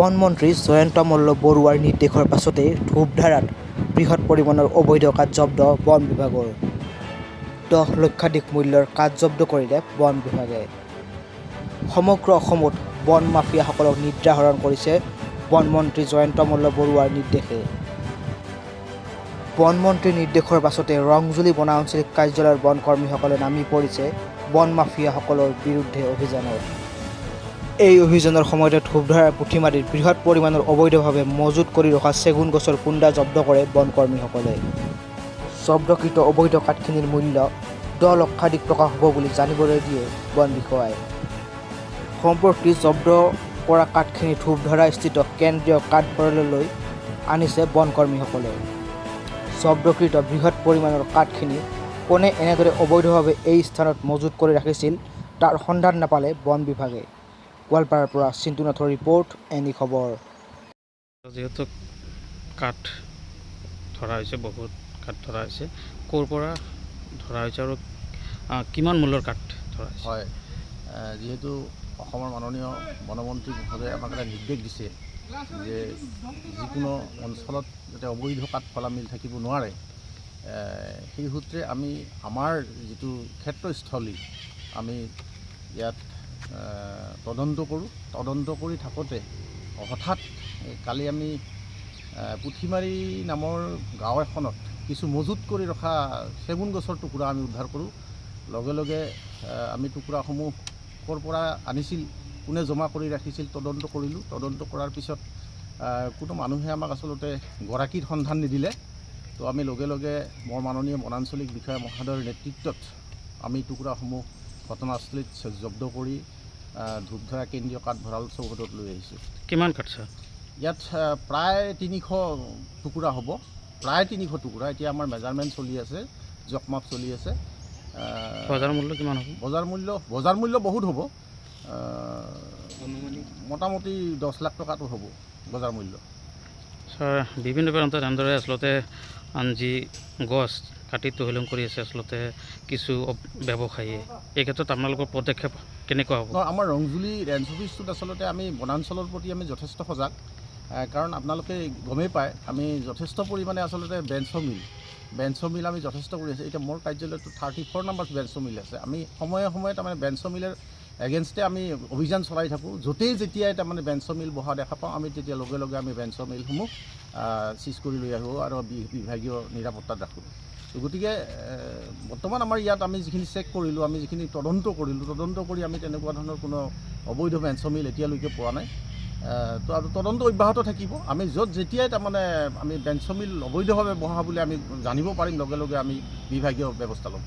বনমন্ত্ৰী জয়ন্ত মল্ল বৰুৱাৰ নিৰ্দেশৰ পাছতে ধূপধাৰাত বৃহৎ পৰিমাণৰ অবৈধ কাঠ জব্দ বন বিভাগৰ 10 লক্ষাধিক মূল্যৰ কাঠ জব্দ কৰিলে বন বিভাগে। সমগ্ৰ অসমত বন মাফিয়াসকলক নিদ্ৰাহৰণ কৰিছে বনমন্ত্ৰী জয়ন্ত মল্ল বৰুৱাৰ নিৰ্দেশে। বনমন্ত্ৰীৰ নিৰ্দেশৰ পাছতে ৰংজুলি বনাঞ্চলিক কাৰ্যালয়ৰ বন কৰ্মীসকলে নামি পৰিছে বন মাফিয়াসকলৰ বিৰুদ্ধে অভিযানত। এই অভিযানৰ সময়তে ধূপধাৰাৰ পুঠিমাৰীত বৃহৎ পৰিমাণৰ অবৈধভাৱে মজুত কৰি ৰখা চেগুন গছৰ কুণ্ডা জব্দ কৰে বন কৰ্মীসকলে। জব্দকৃত অবৈধ কাঠখিনিৰ মূল্য 10 লক্ষাধিক টকা হ'ব বুলি জানিবলৈ দিয়ে বন বিষয়াই। সম্প্ৰতি জব্দ কৰা কাঠখিনি ধূপধাৰাস্থিত কেন্দ্ৰীয় কাঠ ভঁৰাললৈ আনিছে বন কৰ্মীসকলে। জব্দকৃত বৃহৎ পৰিমাণৰ কাঠখিনি কোনে এনেদৰে অবৈধভাৱে এই স্থানত মজুত কৰি ৰাখিছিল তাৰ সন্ধান নাপালে বন বিভাগে। গোৱালপাৰাৰ পৰা চিন্তু নাথৰ ৰিপৰ্ট, এনি খবৰ। যিহেতু কাঠ ধৰা হৈছে, বহুত কাঠ ধৰা হৈছে, ক'ৰ পৰা ধৰা হৈছে আৰু কিমান মূল্যৰ কাঠ ধৰা হৈছে? হয়, যিহেতু অসমৰ মাননীয় বনমন্ত্ৰী মহোদয়ে আমাক এটা নিৰ্দেশ দিছে যে যিকোনো অঞ্চলত যাতে অবৈধ কাঠ ফলা মিল থাকিব নোৱাৰে, সেই সূত্ৰে আমি আমাৰ যিটো ক্ষেত্ৰস্থলী আমি ইয়াত তদন্ত কৰোঁ। তদন্ত কৰি থাকোঁতে হঠাৎ কালি আমি পুঠিমাৰী নামৰ গাঁও এখনত কিছু মজুত কৰি ৰখা চেগুন গছৰ টুকুৰা আমি উদ্ধাৰ কৰোঁ। লগে লগে আমি টুকুৰাসমূহ ক'ৰ পৰা আনিছিল, কোনে জমা কৰি ৰাখিছিল তদন্ত কৰিলোঁ। তদন্ত কৰাৰ পিছত কোনো মানুহে আমাক আচলতে গৰাকীৰ সন্ধান নিদিলে। তো আমি লগে লগে মোৰ মাননীয় বনাঞ্চলিক বিষয়া মহোদয়ৰ নেতৃত্বত আমি টুকুৰাসমূহ ঘটনাস্থলীত জব্দ কৰি ধূপধাৰা কেন্দ্ৰীয় কাঠ ভঁৰাল চৌহদত লৈ আহিছোঁ। কিমান কাঠ ছাৰ? ইয়াত প্ৰায় 300 টুকুৰা হ'ব, প্ৰায় 300 টুকুৰা। এতিয়া আমাৰ মেজাৰমেণ্ট চলি আছে, জোখমাপ চলি আছে। বজাৰ মূল্য কিমান হ'ব? বজাৰ মূল্য বহুত হ'ব, মোটামুটি 10 লাখ টকাটো হ'ব বজাৰ মূল্য। ছাৰ, বিভিন্ন প্ৰান্তত এনেদৰে আচলতে যি গছ কাটি তহিলং কৰি আছে আচলতে কিছু ব্যৱসায়ীয়ে, এই ক্ষেত্ৰত আপোনালোকৰ পদক্ষেপ কেনেকুৱা হ'ব? আমাৰ ৰংজুলি ৰেঞ্জ অফিচটোত আচলতে আমি বনাঞ্চলৰ প্ৰতি আমি যথেষ্ট সজাগ, কাৰণ আপোনালোকে গমেই পায় আমি যথেষ্ট পৰিমাণে আচলতে বেঞ্চ মিল আমি যথেষ্ট কৰি আছোঁ। এতিয়া মোৰ কাৰ্যালয়টো 34 নম্বৰ বেঞ্চ মিল আছে। আমি সময়ে সময়ে তাৰমানে বেঞ্চ মিলৰ এগেইনষ্টে আমি অভিযান চলাই থাকোঁ। য'তেই যেতিয়াই তাৰমানে বেঞ্চ মিল বহা দেখা পাওঁ আমি তেতিয়া লগে লগে আমি বেঞ্চ মিলসমূহ চিজ কৰি লৈ আহোঁ আৰু বিভাগীয় নিৰাপত্তাত ৰাখোঁ। গতিকে বৰ্তমান আমাৰ ইয়াত আমি যিখিনি চেক কৰিলোঁ, আমি যিখিনি তদন্ত কৰি আমি তেনেকুৱা ধৰণৰ কোনো অবৈধ বেঞ্চ মিল এতিয়ালৈকে পোৱা নাই। তো আৰু তদন্ত অব্যাহত থাকিব। আমি য'ত যেতিয়াই তাৰমানে আমি বেঞ্চ মিল অবৈধভাৱে বহা বুলি আমি জানিব পাৰিম লগে লগে আমি বিভাগীয় ব্যৱস্থা ল'ম।